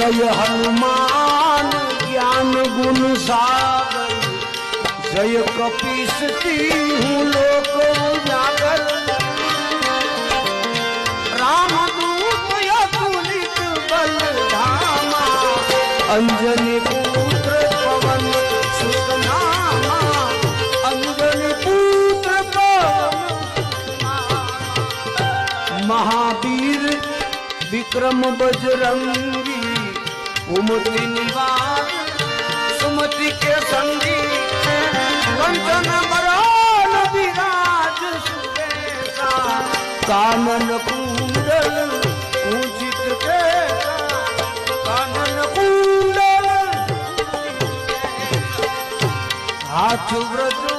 जय हनुमान ज्ञान गुण सागर, जय कपीस हूँ लोक उजागर। रामदूत अतुलित बल धामा, अंजनी पुत्र पवन सुत नामा, अंजनी पुत्र पवन महावीर विक्रम बजरंगी, कुमति निवार सुमति के संगी। कंचन बरान विराज सुबेसा, कानन कुंडल पूजित केसा, कानन कुंडल हाथ व्रज